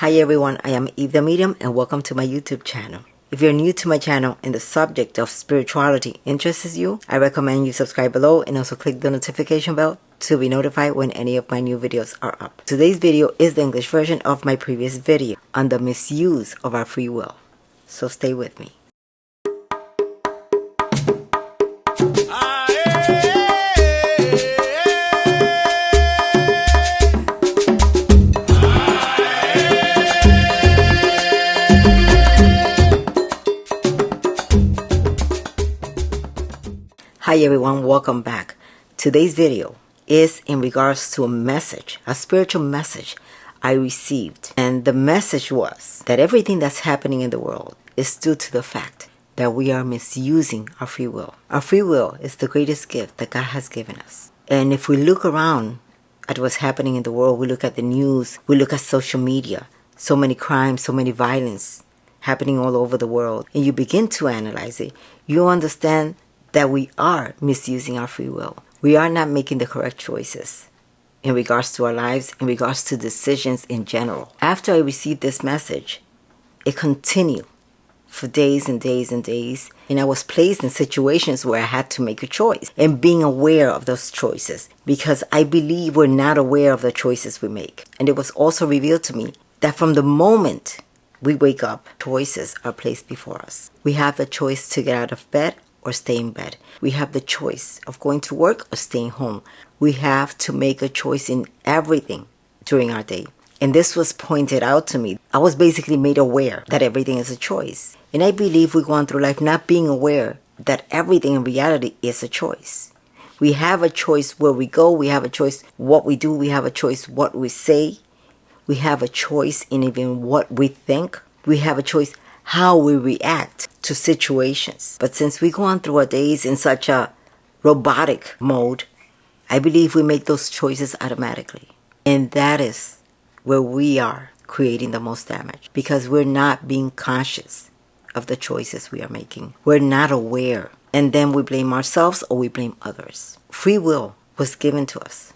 Hi everyone, I am evethemedium and welcome to my YouTube channel. If you're new to my channel and the subject of spirituality interests you, I recommend you subscribe below and also click the notification bell to be notified when any of my new videos are up. Today's video is the English version of my previous video on the misuse of our free will. So stay with me. Hi everyone, welcome back. Today's video is in regards to a message, a spiritual message I received. And the message was that everything that's happening in the world is due to the fact that we are misusing our free will. Our free will is the greatest gift that God has given us. And if we look around at what's happening in the world, we look at the news, we look at social media, so many crimes, so many violence happening all over the world, and you begin to analyze it, you understand that we are misusing our free will. We are not making the correct choices in regards to our lives, in regards to decisions in general. After I received this message, it continued for days and days and days, and I was placed in situations where I had to make a choice and being aware of those choices, because I believe we're not aware of the choices we make. And it was also revealed to me that from the moment we wake up, choices are placed before us. We have the choice to get out of bed or stay in bed. We have the choice of going to work or staying home. We have to make a choice in everything during our day. And this was pointed out to me. I was basically made aware that everything is a choice. And I believe we go on through life not being aware that everything in reality is a choice. We have a choice where we go. We have a choice what we do. We have a choice what we say. We have a choice in even what we think. We have a choice how we react to situations. But since we go on through our days in such a robotic mode, I believe we make those choices automatically. And that is where we are creating the most damage, because we're not being conscious of the choices we are making. We're not aware. And then we blame ourselves or we blame others. Free will was given to us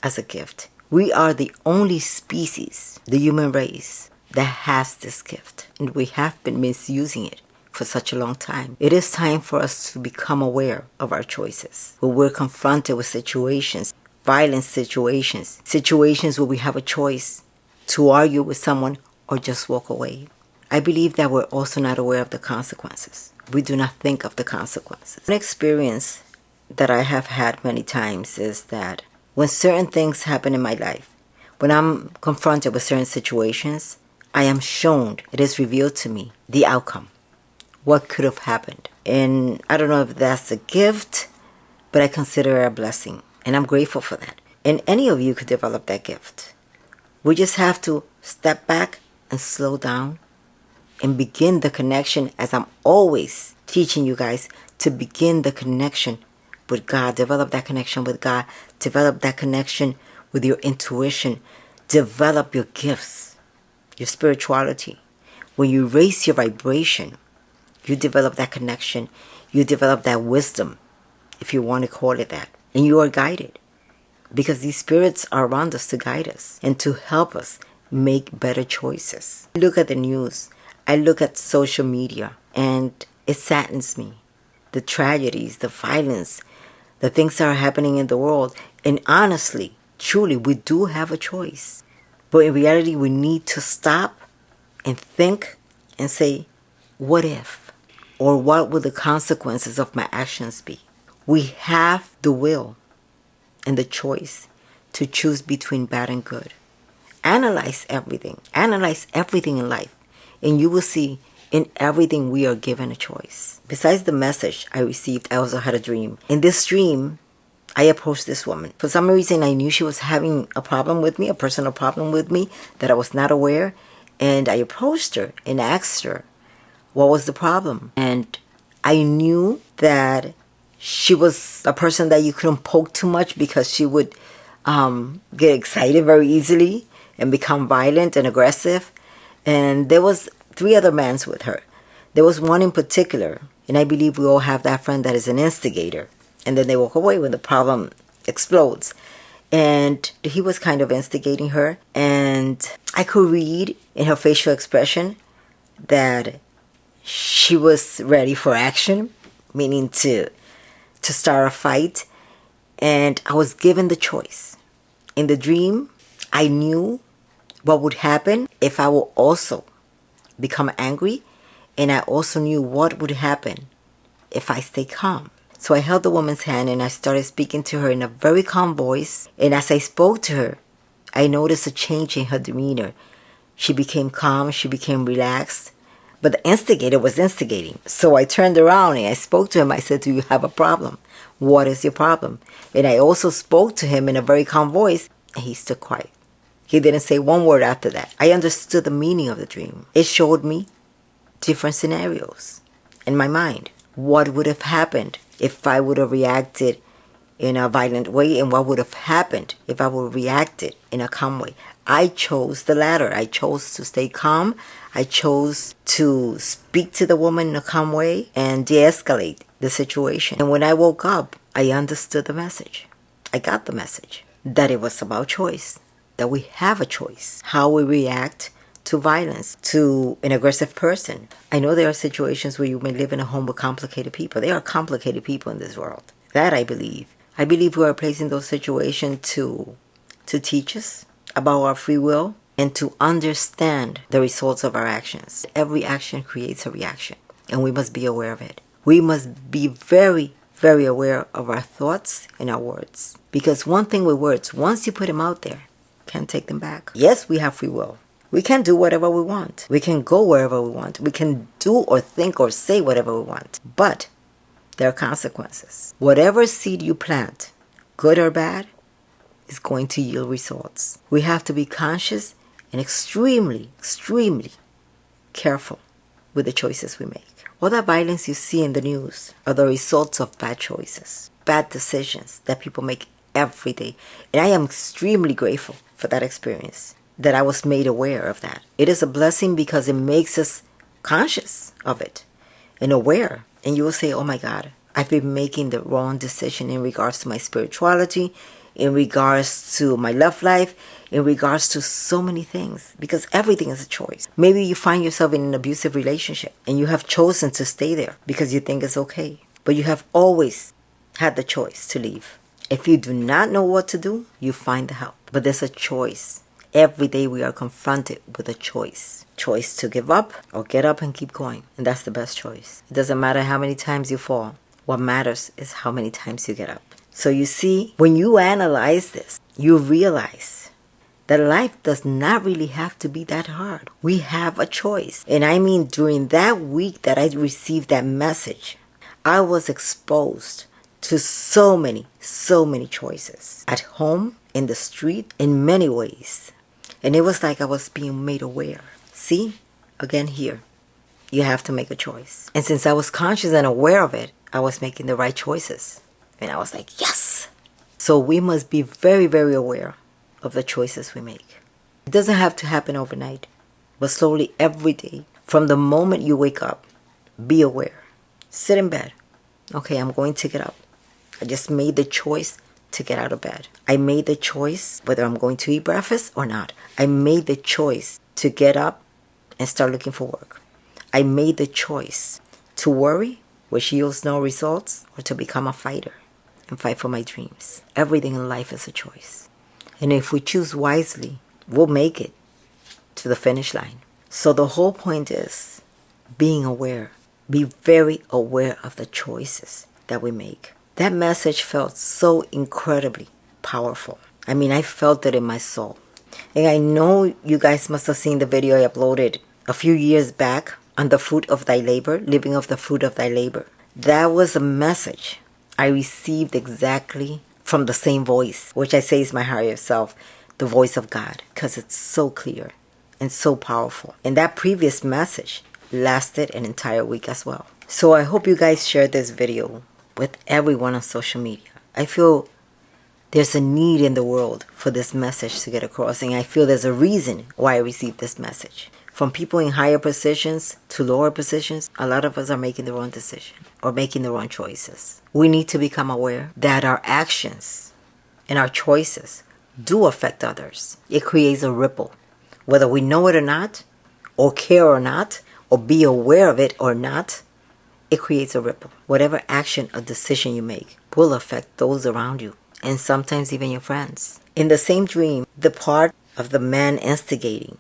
as a gift. We are the only species, the human race, that has this gift, and we have been misusing it for such a long time. It is time for us to become aware of our choices. When we're confronted with situations, violent situations, situations where we have a choice to argue with someone or just walk away. I believe that we're also not aware of the consequences. We do not think of the consequences. An experience that I have had many times is that when certain things happen in my life, when I'm confronted with certain situations, I am shown, it is revealed to me, the outcome. What could have happened. And I don't know if that's a gift, but I consider it a blessing. And I'm grateful for that. And any of you could develop that gift. We just have to step back and slow down and begin the connection, as I'm always teaching you guys, to begin the connection with God. Develop that connection with God. Develop that connection with your intuition. Develop your gifts. Your spirituality. When you raise your vibration, you develop that connection. You develop that wisdom, if you want to call it that. And you are guided. Because these spirits are around us to guide us and to help us make better choices. I look at the news. I look at social media. And it saddens me. The tragedies, the violence, the things that are happening in the world. And honestly, truly, we do have a choice. But in reality, we need to stop and think and say, what if? Or what will the consequences of my actions be? We have the will and the choice to choose between bad and good. Analyze everything. Analyze everything in life. And you will see in everything we are given a choice. Besides the message I received, I also had a dream. In this dream, I approached this woman. For some reason, I knew she was having a problem with me, a personal problem with me that I was not aware. And I approached her and asked her, what was the problem? And I knew that she was a person that you couldn't poke too much, because she would get excited very easily and become violent and aggressive. And there was 3 other men with her. There was one in particular, and I believe we all have that friend that is an instigator. And then they walk away when the problem explodes. And he was kind of instigating her. And I could read in her facial expression that she was ready for action, meaning to start a fight. And I was given the choice. In the dream, I knew what would happen if I would also become angry. And I also knew what would happen if I stay calm. So I held the woman's hand and I started speaking to her in a very calm voice. And as I spoke to her, I noticed a change in her demeanor. She became calm, she became relaxed. But the instigator was instigating. So I turned around and I spoke to him. I said, do you have a problem? What is your problem? And I also spoke to him in a very calm voice. And he stood quiet. He didn't say one word after that. I understood the meaning of the dream. It showed me different scenarios in my mind. What would have happened if I would have reacted in a violent way, and what would have happened if I would have reacted in a calm way? I chose the latter. I chose to stay calm. I chose to speak to the woman in a calm way and de-escalate the situation. And when I woke up, I understood the message. I got the message that it was about choice, that we have a choice, how we react to violence, to an aggressive person. I know there are situations where you may live in a home with complicated people. There are complicated people in this world. That I believe. I believe we are placed in those situations to teach us about our free will and to understand the results of our actions. Every action creates a reaction, and we must be aware of it. We must be very, very aware of our thoughts and our words. Because one thing with words, once you put them out there, can't take them back. Yes, we have free will. We can do whatever we want. We can go wherever we want. We can do or think or say whatever we want. But there are consequences. Whatever seed you plant, good or bad, is going to yield results. We have to be conscious and extremely, extremely careful with the choices we make. All that violence you see in the news are the results of bad choices, bad decisions that people make every day. And I am extremely grateful for that experience, that I was made aware of that. It is a blessing because it makes us conscious of it and aware. And you will say, oh my God, I've been making the wrong decision in regards to my spirituality, in regards to my love life, in regards to so many things. Because everything is a choice. Maybe you find yourself in an abusive relationship and you have chosen to stay there because you think it's okay. But you have always had the choice to leave. If you do not know what to do, you find the help. But there's a choice. Every day we are confronted with a choice. Choice to give up or get up and keep going. And that's the best choice. It doesn't matter how many times you fall. What matters is how many times you get up. So you see, when you analyze this, you realize that life does not really have to be that hard. We have a choice. And I mean, during that week that I received that message, I was exposed to so many choices. At home, in the street, in many ways. And it was like I was being made aware. See, again here, you have to make a choice. And since I was conscious and aware of it, I was making the right choices. And I was like, yes! So we must be very, very aware of the choices we make. It doesn't have to happen overnight, but slowly every day, from the moment you wake up, be aware. Sit in bed. Okay, I'm going to get up. I just made the choice to get out of bed. I made the choice whether I'm going to eat breakfast or not. I made the choice to get up and start looking for work. I made the choice to worry, which yields no results, or to become a fighter and fight for my dreams. Everything in life is a choice. And if we choose wisely, we'll make it to the finish line. So the whole point is being aware. Be very aware of the choices that we make. That message felt so incredibly powerful. I mean, I felt it in my soul. And I know you guys must have seen the video I uploaded a few years back on the fruit of thy labor, living off the fruit of thy labor. That was a message I received exactly from the same voice, which I say is my higher self, the voice of God, because it's so clear and so powerful. And that previous message lasted an entire week as well. So I hope you guys share this video with everyone on social media. I feel there's a need in the world for this message to get across, and I feel there's a reason why I received this message. From people in higher positions to lower positions, a lot of us are making the wrong decision or making the wrong choices. We need to become aware that our actions and our choices do affect others. It creates a ripple. Whether we know it or not, or care or not, or be aware of it or not, it creates a ripple. Whatever action or decision you make will affect those around you, and sometimes even your friends. In the same dream, the part of the man instigating,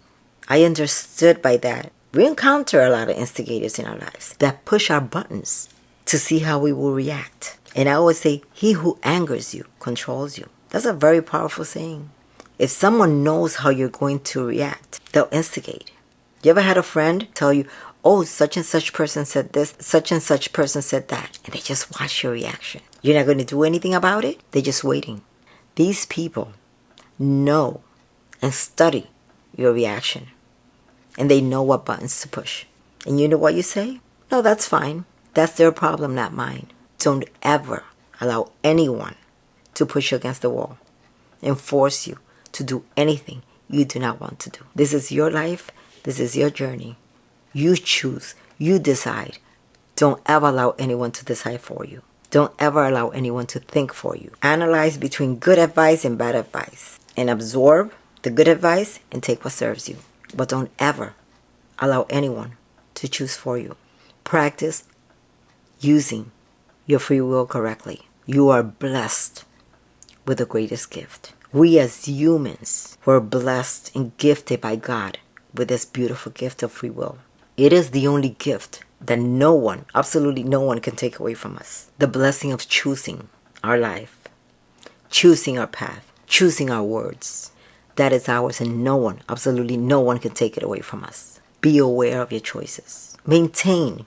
I understood by that we encounter a lot of instigators in our lives that push our buttons to see how we will react. And I always say, he who angers you controls you. That's a very powerful saying. If someone knows how you're going to react, they'll instigate. You ever had a friend tell you, oh, such and such person said this, such and such person said that, and they just watch your reaction. You're not going to do anything about it. They're just waiting. These people know and study your reaction, and they know what buttons to push. And you know what you say? No, that's fine. That's their problem, not mine. Don't ever allow anyone to push you against the wall and force you to do anything you do not want to do. This is your life. This is your journey. You choose. You decide. Don't ever allow anyone to decide for you. Don't ever allow anyone to think for you. Analyze between good advice and bad advice, and absorb the good advice and take what serves you. But don't ever allow anyone to choose for you. Practice using your free will correctly. You are blessed with the greatest gift. We as humans were blessed and gifted by God with this beautiful gift of free will. It is the only gift that no one, absolutely no one, can take away from us. The blessing of choosing our life, choosing our path, choosing our words. That is ours, and no one, absolutely no one, can take it away from us. Be aware of your choices. Maintain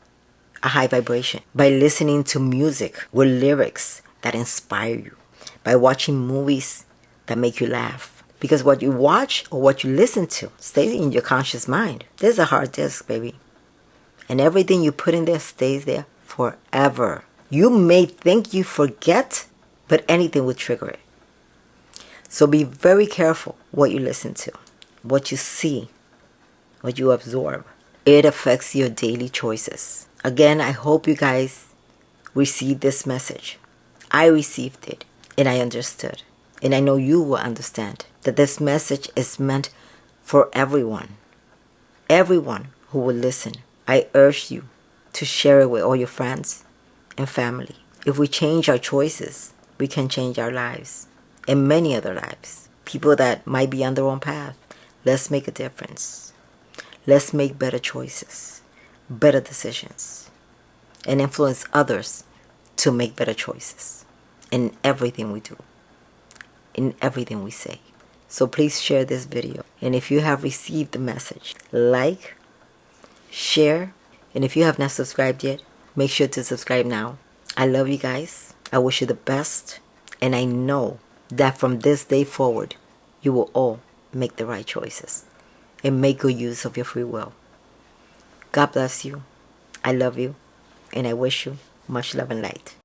a high vibration by listening to music with lyrics that inspire you, by watching movies that make you laugh. Because what you watch or what you listen to stays in your conscious mind. There's a hard disk, baby. And everything you put in there stays there forever. You may think you forget, but anything will trigger it. So be very careful what you listen to, what you see, what you absorb. It affects your daily choices. Again, I hope you guys received this message. I received it, and I understood. And I know you will understand that this message is meant for everyone. Everyone who will listen. I urge you to share it with all your friends and family. If we change our choices, we can change our lives and many other lives. People that might be on their own path. Let's make a difference. Let's make better choices, better decisions, and influence others to make better choices in everything we do, in everything we say. So please share this video. And if you have received the message, like, share, and if you have not subscribed yet, make sure to subscribe now. I love you guys. I wish you the best. And I know that from this day forward, you will all make the right choices and make good use of your free will. God bless you. I love you. And I wish you much love and light.